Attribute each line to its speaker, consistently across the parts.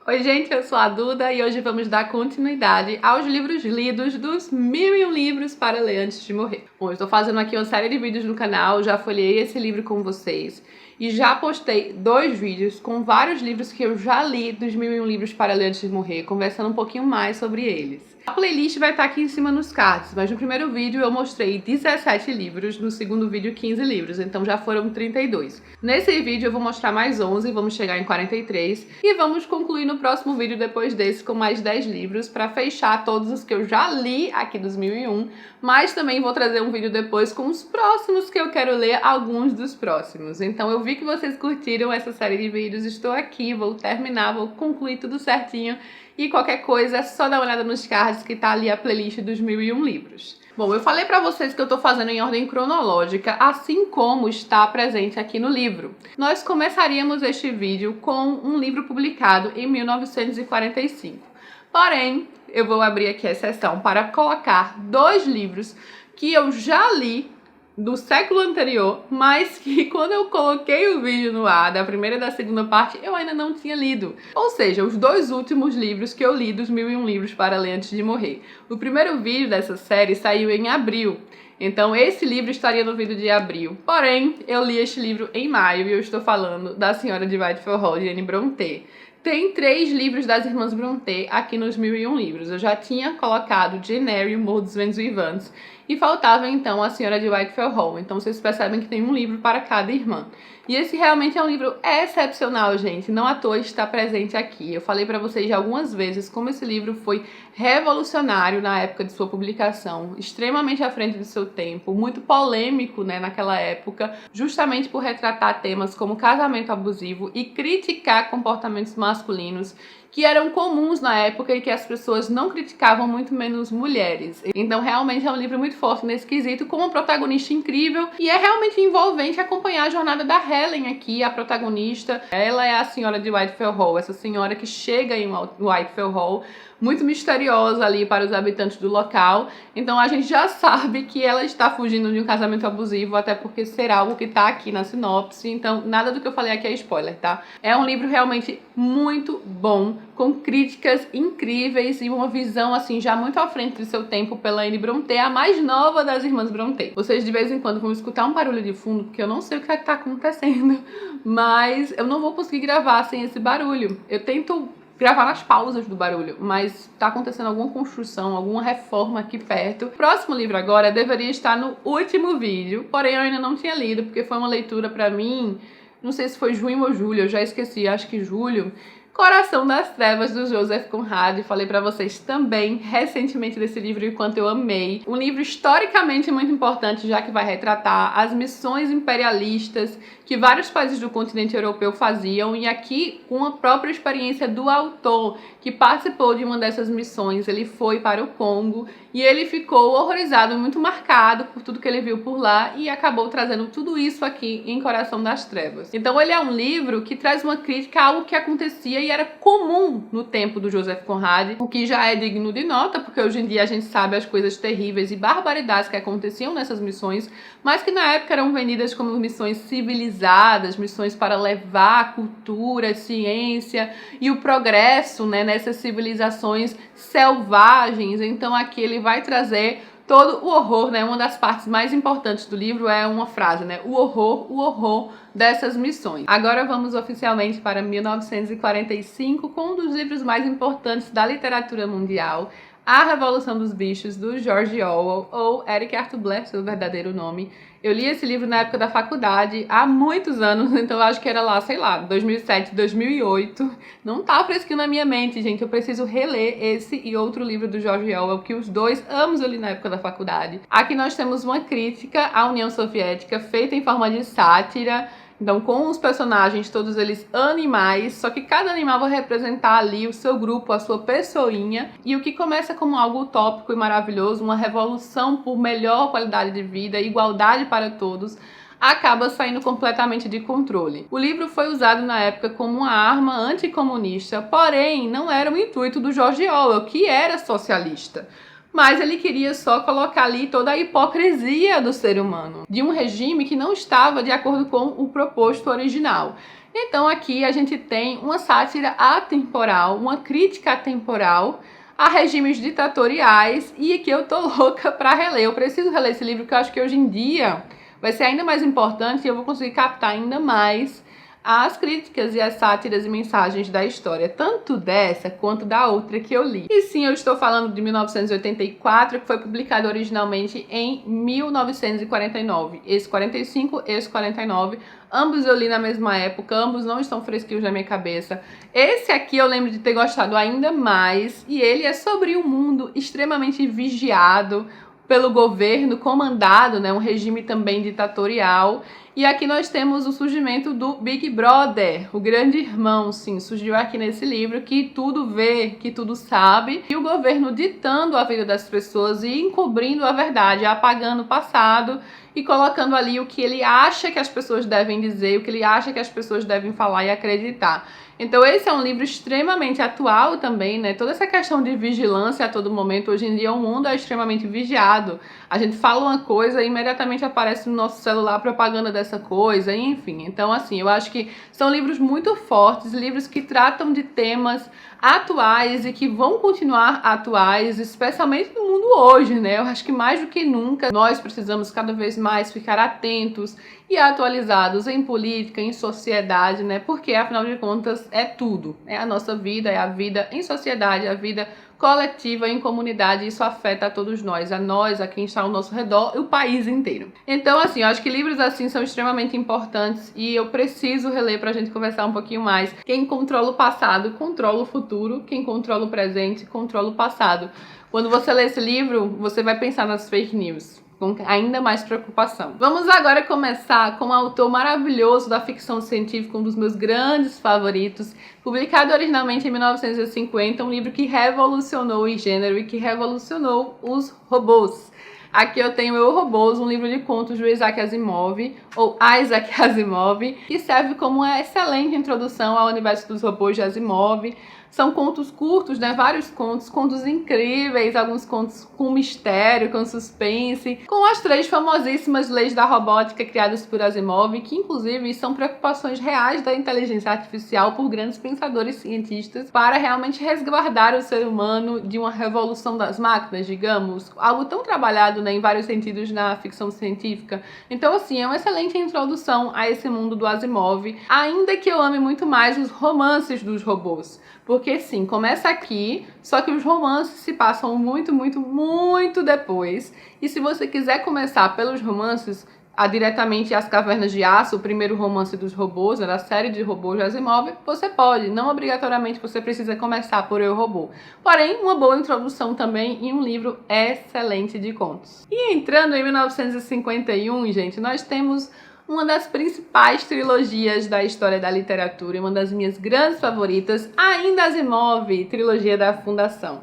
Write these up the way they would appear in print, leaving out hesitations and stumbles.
Speaker 1: Oi gente, eu sou a Duda e hoje vamos dar continuidade aos livros lidos dos 1001 livros para ler antes de morrer. Bom, eu estou fazendo aqui uma série de vídeos no canal, já folhei esse livro com vocês e já postei 2 vídeos com vários livros que eu já li dos 1001 livros para ler antes de morrer, conversando um pouquinho mais sobre eles. A playlist vai estar aqui em cima nos cards, mas no primeiro vídeo eu mostrei 17 livros, no segundo vídeo 15 livros, então já foram 32. Nesse vídeo eu vou mostrar mais 11, vamos chegar em 43, e vamos concluir no próximo vídeo depois desse com mais 10 livros para fechar todos os que eu já li aqui dos 1001, mas também vou trazer um vídeo depois com os próximos que eu quero ler, alguns dos próximos. Então eu vi que vocês curtiram essa série de vídeos, estou aqui, vou terminar, vou concluir tudo certinho. E qualquer coisa é só dar uma olhada nos cards que tá ali a playlist dos 1001 livros. Bom, eu falei pra vocês que eu tô fazendo em ordem cronológica, assim como está presente aqui no livro. Nós começaríamos este vídeo com um livro publicado em 1945. Porém, eu vou abrir aqui a exceção para colocar 2 livros que eu já li do século anterior, mas que quando eu coloquei o vídeo no ar, da primeira e da segunda parte, eu ainda não tinha lido. Ou seja, os 2 últimos livros que eu li dos 1001 livros para ler antes de morrer. O primeiro vídeo dessa série saiu em abril, então esse livro estaria no vídeo de abril. Porém, eu li este livro em maio e eu estou falando da Senhora de Whitefell Hall, de Anne Brontë. Tem 3 livros das Irmãs Brontë aqui nos 1001 livros. Eu já tinha colocado Jane Eyre e o Morro dos Ventos Vivantes e faltava então a Senhora de Whitefell Hall. Então vocês percebem que tem um livro para cada irmã. E esse realmente é um livro excepcional, gente. Não à toa está presente aqui. Eu falei para vocês algumas vezes como esse livro foi revolucionário na época de sua publicação, extremamente à frente do seu tempo, muito polêmico, né, naquela época, justamente por retratar temas como casamento abusivo e criticar comportamentos masculinos que eram comuns na época e que as pessoas não criticavam, muito menos mulheres. Então realmente é um livro muito forte nesse quesito, com uma protagonista incrível, e é realmente envolvente acompanhar a jornada da Helen aqui, a protagonista. Ela é a Senhora de Whitefell Hall, essa senhora que chega em Whitefell Hall, muito misteriosa ali para os habitantes do local. Então a gente já sabe que ela está fugindo de um casamento abusivo, até porque será algo que está aqui na sinopse, então nada do que eu falei aqui é spoiler, tá? É um livro realmente muito bom, com críticas incríveis e uma visão assim já muito à frente do seu tempo pela Anne Brontë, a mais nova das Irmãs Brontë. Vocês de vez em quando vão escutar um barulho de fundo, porque eu não sei o que está acontecendo, mas eu não vou conseguir gravar sem esse barulho. Eu tento gravar nas pausas do barulho, mas tá acontecendo alguma construção, alguma reforma aqui perto. O próximo livro agora deveria estar no último vídeo, porém eu ainda não tinha lido, porque foi uma leitura pra mim, não sei se foi junho ou julho, eu já esqueci, acho que julho. Coração das Trevas, do Joseph Conrad. Falei pra vocês também recentemente desse livro e quanto eu amei. Um livro historicamente muito importante, já que vai retratar as missões imperialistas que vários países do continente europeu faziam, e aqui com a própria experiência do autor, que participou de uma dessas missões. Ele foi para o Congo e ele ficou horrorizado, muito marcado por tudo que ele viu por lá, e acabou trazendo tudo isso aqui em Coração das Trevas. Então ele é um livro que traz uma crítica a algo que acontecia e era comum no tempo do Joseph Conrad, o que já é digno de nota, porque hoje em dia a gente sabe as coisas terríveis e barbaridades que aconteciam nessas missões, mas que na época eram vendidas como missões civilizadas, missões para levar a cultura, a ciência e o progresso, né, nessas civilizações selvagens. Então aqui ele vai trazer todo o horror, né? Uma das partes mais importantes do livro é uma frase, né? O horror dessas missões. Agora vamos oficialmente para 1945 com um dos livros mais importantes da literatura mundial, A Revolução dos Bichos, do George Orwell, ou Eric Arthur Blair, seu verdadeiro nome. Eu li esse livro na época da faculdade, há muitos anos, então eu acho que era lá, sei lá, 2007, 2008. Não tá fresquinho na minha mente, gente. Eu preciso reler esse e outro livro do George Orwell, que os 2 ambos eu li na época da faculdade. Aqui nós temos uma crítica à União Soviética, feita em forma de sátira. Então, com os personagens, todos eles animais, só que cada animal vai representar ali o seu grupo, a sua pessoinha. E o que começa como algo utópico e maravilhoso, uma revolução por melhor qualidade de vida, igualdade para todos, acaba saindo completamente de controle. O livro foi usado na época como uma arma anticomunista, porém não era o intuito do George Orwell, que era socialista. Mas ele queria só colocar ali toda a hipocrisia do ser humano, de um regime que não estava de acordo com o proposto original. Então aqui a gente tem uma sátira atemporal, uma crítica atemporal a regimes ditatoriais, e aqui eu tô louca pra reler. Eu preciso reler esse livro, porque eu acho que hoje em dia vai ser ainda mais importante e eu vou conseguir captar ainda mais as críticas e as sátiras e mensagens da história, tanto dessa quanto da outra que eu li. E sim, eu estou falando de 1984, que foi publicado originalmente em 1949. Esse 45, esse 49, ambos eu li na mesma época, ambos não estão fresquinhos na minha cabeça. Esse aqui eu lembro de ter gostado ainda mais, e ele é sobre um mundo extremamente vigiado pelo governo, comandado, né, um regime também ditatorial. E aqui nós temos o surgimento do Big Brother, o grande irmão, sim, surgiu aqui nesse livro, que tudo vê, que tudo sabe, e o governo ditando a vida das pessoas e encobrindo a verdade, apagando o passado e colocando ali o que ele acha que as pessoas devem dizer, o que ele acha que as pessoas devem falar e acreditar. Então esse é um livro extremamente atual também, né? Toda essa questão de vigilância a todo momento. Hoje em dia o mundo é extremamente vigiado. A gente fala uma coisa e imediatamente aparece no nosso celular propaganda dessa coisa, enfim. Então assim, eu acho que são livros muito fortes, livros que tratam de temas atuais e que vão continuar atuais, especialmente no mundo hoje, né? Eu acho que mais do que nunca nós precisamos cada vez mais ficar atentos e atualizados em política, em sociedade, né? Porque afinal de contas é tudo, é a nossa vida, é a vida em sociedade, a vida coletiva, em comunidade, isso afeta a todos nós, a quem está ao nosso redor e o país inteiro. Então, assim, eu acho que livros assim são extremamente importantes e eu preciso reler pra gente conversar um pouquinho mais. Quem controla o passado, controla o futuro. Quem controla o presente, controla o passado. Quando você lê esse livro, você vai pensar nas fake news com ainda mais preocupação. Vamos agora começar com um autor maravilhoso da ficção científica, um dos meus grandes favoritos, publicado originalmente em 1950, um livro que revolucionou o gênero e que revolucionou os robôs. Aqui eu tenho Eu, Robôs, um livro de contos do Isaac Asimov, ou Isaac Asimov, que serve como uma excelente introdução ao universo dos robôs de Asimov. São contos curtos, né? Vários contos incríveis, alguns contos com mistério, com suspense, com as 3 famosíssimas leis da robótica criadas por Asimov, que inclusive são preocupações reais da inteligência artificial por grandes pensadores cientistas para realmente resguardar o ser humano de uma revolução das máquinas, digamos, algo tão trabalhado, né, em vários sentidos na ficção científica. Então, assim, é uma excelente introdução a esse mundo do Asimov, ainda que eu ame muito mais os romances dos robôs. Porque sim, começa aqui, só que os romances se passam muito depois. E se você quiser começar pelos romances, diretamente As Cavernas de Aço, o primeiro romance dos robôs, da série de robôs de Asimov, você pode, não obrigatoriamente você precisa começar por Eu, Robô. Porém, uma boa introdução também em um livro excelente de contos. E entrando em 1951, gente, nós temos uma das principais trilogias da história da literatura, uma das minhas grandes favoritas, ainda Asimov, trilogia da Fundação.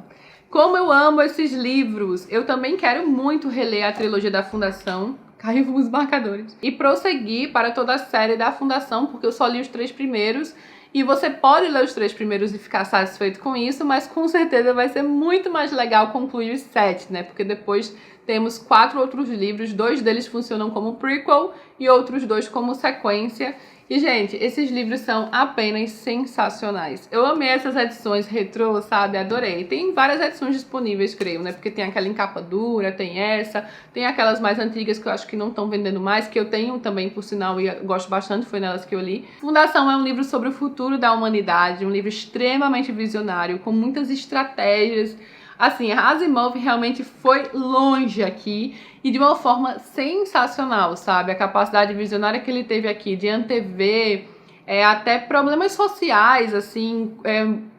Speaker 1: Como eu amo esses livros, eu também quero muito reler a trilogia da Fundação, caiu os marcadores, e prosseguir para toda a série da Fundação, porque eu só li os 3 primeiros, e você pode ler os 3 primeiros e ficar satisfeito com isso, mas com certeza vai ser muito mais legal concluir os 7, né? Porque depois temos 4 outros livros, 2 deles funcionam como prequel e outros 2 como sequência. E, gente, esses livros são apenas sensacionais. Eu amei essas edições retrô, sabe? Adorei. Tem várias edições disponíveis, creio, né? Porque tem aquela em capa dura, tem essa, tem aquelas mais antigas que eu acho que não estão vendendo mais, que eu tenho também, por sinal, e gosto bastante, foi nelas que eu li. Fundação é um livro sobre o futuro da humanidade, um livro extremamente visionário, com muitas estratégias. Assim, Asimov realmente foi longe aqui e de uma forma sensacional, sabe? A capacidade visionária que ele teve aqui de antever até problemas sociais, assim,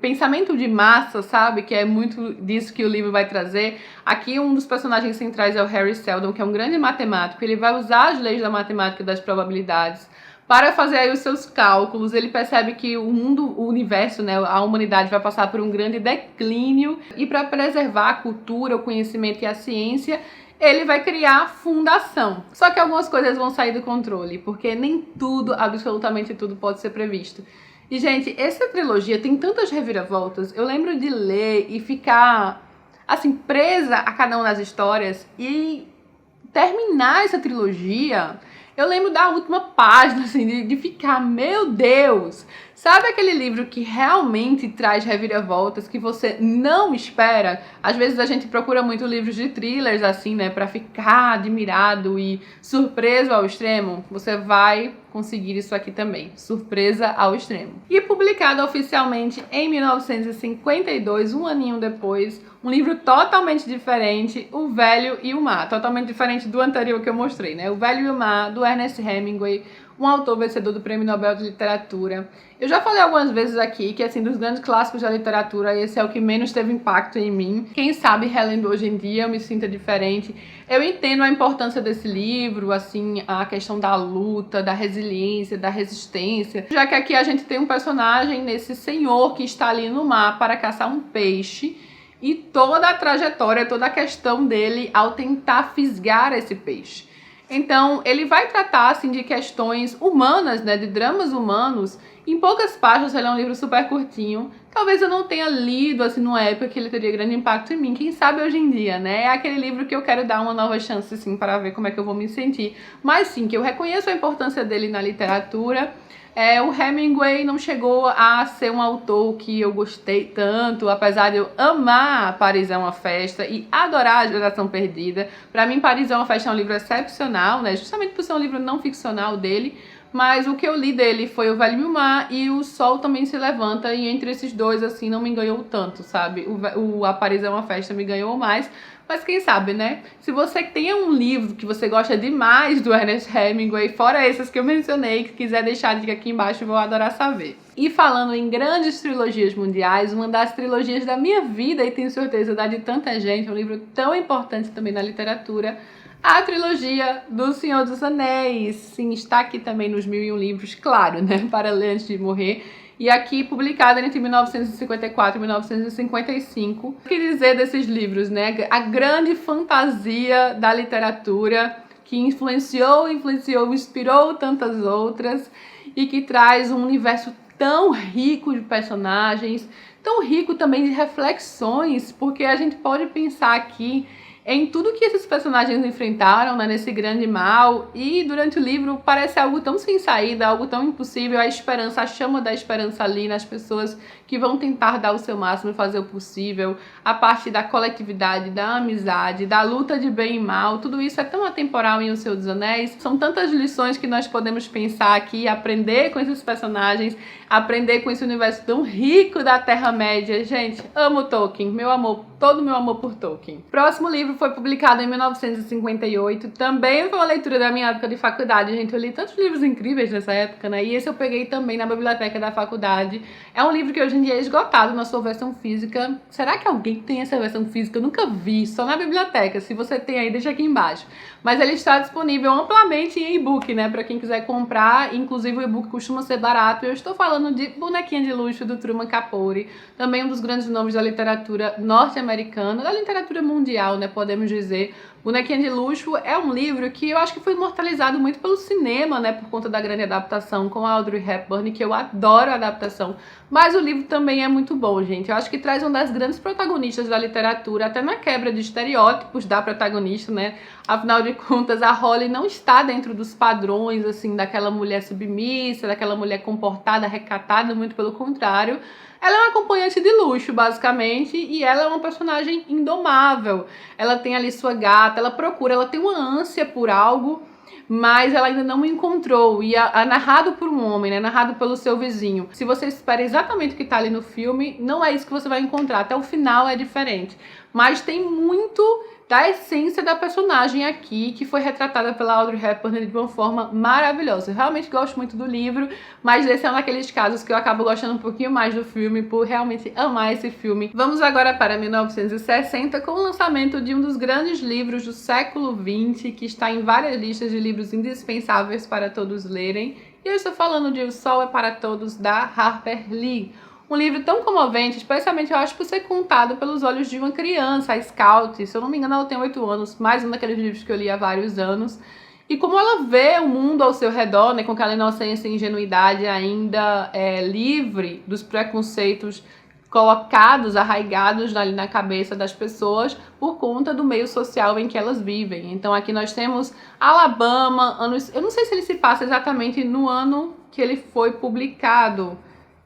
Speaker 1: pensamento de massa, sabe? Que é muito disso que o livro vai trazer. Aqui um dos personagens centrais é o Harry Seldon, que é um grande matemático. Ele vai usar as leis da matemática e das probabilidades para fazer aí os seus cálculos. Ele percebe que o mundo, o universo, né, a humanidade vai passar por um grande declínio e para preservar a cultura, o conhecimento e a ciência, ele vai criar a fundação. Só que algumas coisas vão sair do controle, porque nem tudo, absolutamente tudo, pode ser previsto. E, gente, essa trilogia tem tantas reviravoltas. Eu lembro de ler e ficar, assim, presa a cada uma das histórias e terminar essa trilogia. Eu lembro da última página, assim, de ficar, meu Deus! Sabe aquele livro que realmente traz reviravoltas que você não espera? Às vezes a gente procura muito livros de thrillers, assim, né, pra ficar admirado e surpreso ao extremo. Você vai conseguir isso aqui também, surpresa ao extremo. E publicado oficialmente em 1952, um aninho depois, um livro totalmente diferente, O Velho e o Mar, totalmente diferente do anterior que eu mostrei, né? O Velho e o Mar, do Ernest Hemingway, um autor vencedor do Prêmio Nobel de Literatura. Eu já falei algumas vezes aqui que, assim, dos grandes clássicos da literatura, esse é o que menos teve impacto em mim. Quem sabe, relendo hoje em dia, eu me sinta diferente. Eu entendo a importância desse livro, assim, a questão da luta, da resiliência, da resistência, já que aqui a gente tem um personagem nesse senhor que está ali no mar para caçar um peixe, e toda a trajetória, toda a questão dele ao tentar fisgar esse peixe. Então, ele vai tratar, assim, de questões humanas, né, de dramas humanos. Em poucas páginas, ele é um livro super curtinho. Talvez eu não tenha lido, assim, numa época que ele teria grande impacto em mim. Quem sabe hoje em dia, né? É aquele livro que eu quero dar uma nova chance, assim, para ver como é que eu vou me sentir. Mas sim, que eu reconheço a importância dele na literatura. O Hemingway não chegou a ser um autor que eu gostei tanto, apesar de eu amar Paris é uma Festa e adorar A Geração Perdida. Para mim, Paris é uma Festa é um livro excepcional, né? Justamente por ser um livro não ficcional dele. Mas o que eu li dele foi O Velho e o Mar e O Sol Também Se Levanta, e entre esses dois, assim, não me ganhou tanto, sabe? A Paris é uma Festa me ganhou mais, mas quem sabe, né? Se você tem um livro que você gosta demais do Ernest Hemingway, fora esses que eu mencionei, que quiser deixar a dica aqui embaixo, eu vou adorar saber. E falando em grandes trilogias mundiais, uma das trilogias da minha vida, e tenho certeza da de tanta gente, um livro tão importante também na literatura, a trilogia do Senhor dos Anéis. Sim, está aqui também nos 1001 livros, claro, né, para ler antes de morrer. E aqui publicada entre 1954 e 1955. O que dizer desses livros, né? A grande fantasia da literatura que influenciou, inspirou tantas outras e que traz um universo tão rico de personagens, tão rico também de reflexões, porque a gente pode pensar aqui em tudo que esses personagens enfrentaram, né, nesse grande mal, e durante o livro parece algo tão sem saída, algo tão impossível, a esperança, a chama da esperança ali nas pessoas que vão tentar dar o seu máximo e fazer o possível, a parte da coletividade, da amizade, da luta de bem e mal, tudo isso é tão atemporal em O Senhor dos Anéis, são tantas lições que nós podemos pensar aqui, aprender com esses personagens, aprender com esse universo tão rico da Terra-média. Gente, amo Tolkien, meu amor, todo meu amor por Tolkien. Próximo livro foi publicado em 1958, também foi uma leitura da minha época de faculdade, gente, eu li tantos livros incríveis nessa época, né, e esse eu peguei também na biblioteca da faculdade. É um livro que hoje em dia é esgotado na sua versão física. Será que alguém tem essa versão física? Eu nunca vi, só na biblioteca. Se você tem aí, deixa aqui embaixo. Mas ele está disponível amplamente em e-book, né, para quem quiser comprar, inclusive o e-book costuma ser barato. Eu estou falando de Bonequinha de Luxo, do Truman Capote, também um dos grandes nomes da literatura norte-americana, da literatura mundial, né, podemos dizer. Bonequinha de Luxo é um livro que eu acho que foi imortalizado muito pelo cinema, né, por conta da grande adaptação com a Audrey Hepburn, que eu adoro a adaptação, mas o livro também é muito bom, gente. Eu acho que traz uma das grandes protagonistas da literatura, até na quebra de estereótipos da protagonista, né, afinal de contas a Holly não está dentro dos padrões, assim, daquela mulher submissa, daquela mulher comportada, recatada, muito pelo contrário. Ela é uma acompanhante de luxo, basicamente, e ela é uma personagem indomável. Ela tem ali sua gata, ela procura, ela tem uma ânsia por algo, mas ela ainda não encontrou. E é narrado por um homem, né? Narrado pelo seu vizinho. Se você espera exatamente o que está ali no filme, não é isso que você vai encontrar. Até o final é diferente. Mas tem muito da essência da personagem aqui, que foi retratada pela Audrey Hepburn de uma forma maravilhosa. Eu realmente gosto muito do livro, mas esse é um daqueles casos que eu acabo gostando um pouquinho mais do filme, por realmente amar esse filme. Vamos agora para 1960, com o lançamento de um dos grandes livros do século XX, que está em várias listas de livros indispensáveis para todos lerem. E eu estou falando de O Sol é para Todos, da Harper Lee. Um livro tão comovente, especialmente eu acho por ser contado pelos olhos de uma criança, a Scout. Se eu não me engano, ela tem 8 anos, mais um daqueles livros que eu li há vários anos. E como ela vê o mundo ao seu redor, né, com aquela inocência e ingenuidade ainda livre dos preconceitos colocados, arraigados ali na cabeça das pessoas por conta do meio social em que elas vivem. Então aqui nós temos Alabama, eu não sei se ele se passa exatamente no ano que ele foi publicado.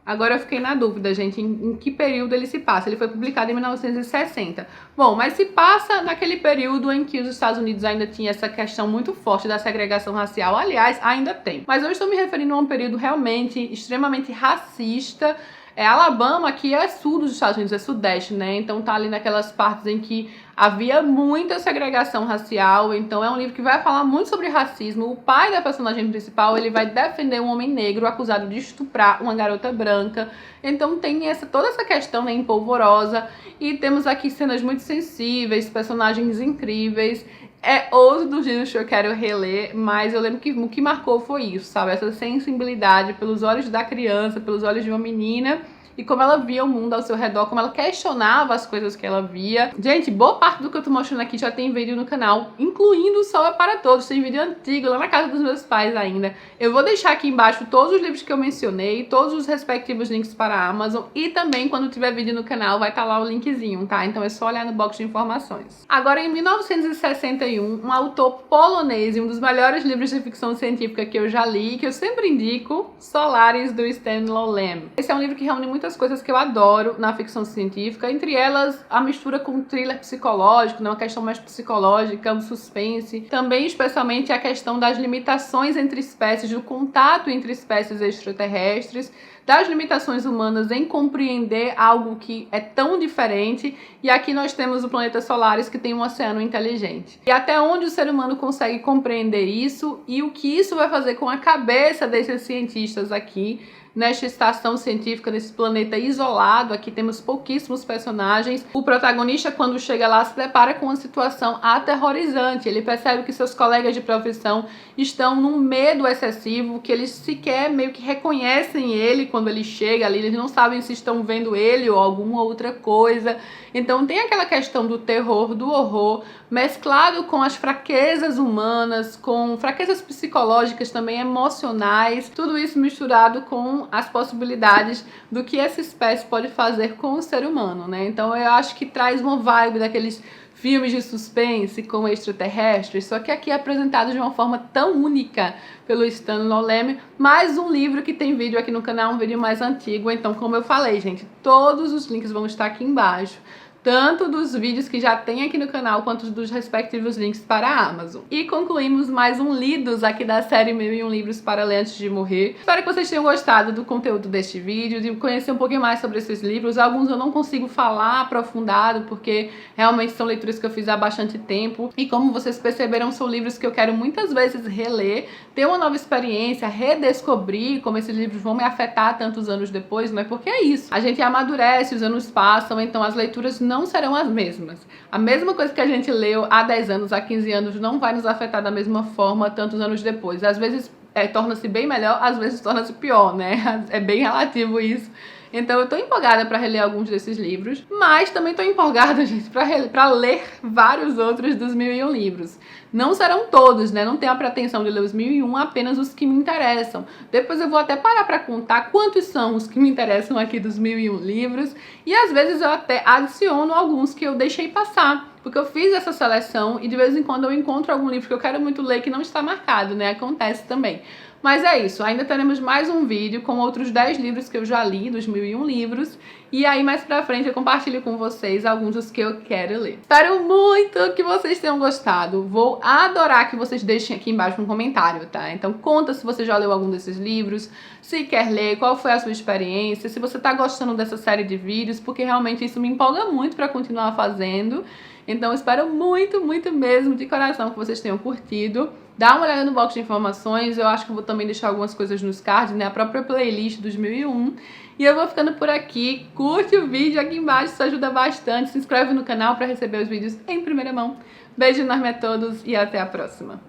Speaker 1: Agora eu fiquei na dúvida, gente, em que período ele se passa. Ele foi publicado em 1960. Bom, mas se passa naquele período em que os Estados Unidos ainda tinha essa questão muito forte da segregação racial. Aliás, ainda tem. Mas eu estou me referindo a um período realmente extremamente racista. Alabama, que é sul dos Estados Unidos, é sudeste, né? Então tá ali naquelas partes em que havia muita segregação racial. Então é um livro que vai falar muito sobre racismo. O pai da personagem principal, ele vai defender um homem negro acusado de estuprar uma garota branca. Então tem toda essa questão, né, empolvorosa. E temos aqui cenas muito sensíveis, personagens incríveis. É outro dos livros que eu quero reler, mas eu lembro que o que marcou foi isso, sabe? Essa sensibilidade pelos olhos da criança, pelos olhos de uma menina, e como ela via o mundo ao seu redor, como ela questionava as coisas que ela via. Gente, boa parte do que eu tô mostrando aqui já tem vídeo no canal, incluindo o Sol é para Todos. Tem vídeo antigo lá na casa dos meus pais ainda. Eu vou deixar aqui embaixo todos os livros que eu mencionei, todos os respectivos links para a Amazon, e também quando tiver vídeo no canal vai estar lá o linkzinho, tá? Então é só olhar no box de informações. Agora, em 1961, um autor polonês e um dos melhores livros de ficção científica que eu já li, que eu sempre indico, Solaris, do Stan Lem. Esse é um livro que reúne muitas coisas que eu adoro na ficção científica, entre elas a mistura com um thriller psicológico, né, uma questão mais psicológica, um suspense, também especialmente a questão das limitações entre espécies, do contato entre espécies extraterrestres, das limitações humanas em compreender algo que é tão diferente, e aqui nós temos o planeta Solaris, que tem um oceano inteligente. E até onde o ser humano consegue compreender isso e o que isso vai fazer com a cabeça desses cientistas aqui, nesta estação científica, nesse planeta isolado. Aqui temos pouquíssimos personagens. O protagonista, quando chega lá, se depara com uma situação aterrorizante. Ele percebe que seus colegas de profissão estão num medo excessivo, que eles sequer meio que reconhecem ele quando ele chega ali, eles não sabem se estão vendo ele ou alguma outra coisa. Então tem aquela questão do terror, do horror, mesclado com as fraquezas humanas, com fraquezas psicológicas também, emocionais, tudo isso misturado com as possibilidades do que essa espécie pode fazer com o ser humano, né? Então eu acho que traz uma vibe daqueles filmes de suspense com extraterrestres, só que aqui é apresentado de uma forma tão única pelo Stan Lem. Mais um livro que tem vídeo aqui no canal, um vídeo mais antigo. Então, como eu falei, gente, todos os links vão estar aqui embaixo, tanto dos vídeos que já tem aqui no canal, quanto dos respectivos links para a Amazon. E concluímos mais um Lidos aqui da série 1001 Livros para Ler Antes de Morrer. Espero que vocês tenham gostado do conteúdo deste vídeo, de conhecer um pouquinho mais sobre esses livros. Alguns eu não consigo falar aprofundado, porque realmente são leituras que eu fiz há bastante tempo. E como vocês perceberam, são livros que eu quero muitas vezes reler, ter uma nova experiência, redescobrir como esses livros vão me afetar tantos anos depois, não é? Porque é isso. A gente amadurece, os anos passam, então as leituras não serão as mesmas. A mesma coisa que a gente leu há 10 anos, há 15 anos, não vai nos afetar da mesma forma tantos anos depois. Às vezes torna-se bem melhor, às vezes torna-se pior, né? É bem relativo isso. Então eu tô empolgada para reler alguns desses livros, mas também tô empolgada, gente, para ler vários outros dos 1001 livros. Não serão todos, né? Não tenho a pretensão de ler os 1001, apenas os que me interessam. Depois eu vou até parar para contar quantos são os que me interessam aqui dos 1001 livros, e às vezes eu até adiciono alguns que eu deixei passar, porque eu fiz essa seleção e de vez em quando eu encontro algum livro que eu quero muito ler que não está marcado, né? Acontece também. Mas é isso, ainda teremos mais um vídeo com outros 10 livros que eu já li, dos 1001 livros. E aí mais pra frente eu compartilho com vocês alguns dos que eu quero ler. Espero muito que vocês tenham gostado. Vou adorar que vocês deixem aqui embaixo um comentário, tá? Então conta se você já leu algum desses livros, se quer ler, qual foi a sua experiência, se você tá gostando dessa série de vídeos, porque realmente isso me empolga muito pra continuar fazendo. Então espero muito, muito mesmo, de coração, que vocês tenham curtido. Dá uma olhada no box de informações, eu acho que eu vou também deixar algumas coisas nos cards, né? A própria playlist dos 1001. E eu vou ficando por aqui. Curte o vídeo aqui embaixo, isso ajuda bastante. Se inscreve no canal para receber os vídeos em primeira mão. Beijo enorme a todos e até a próxima.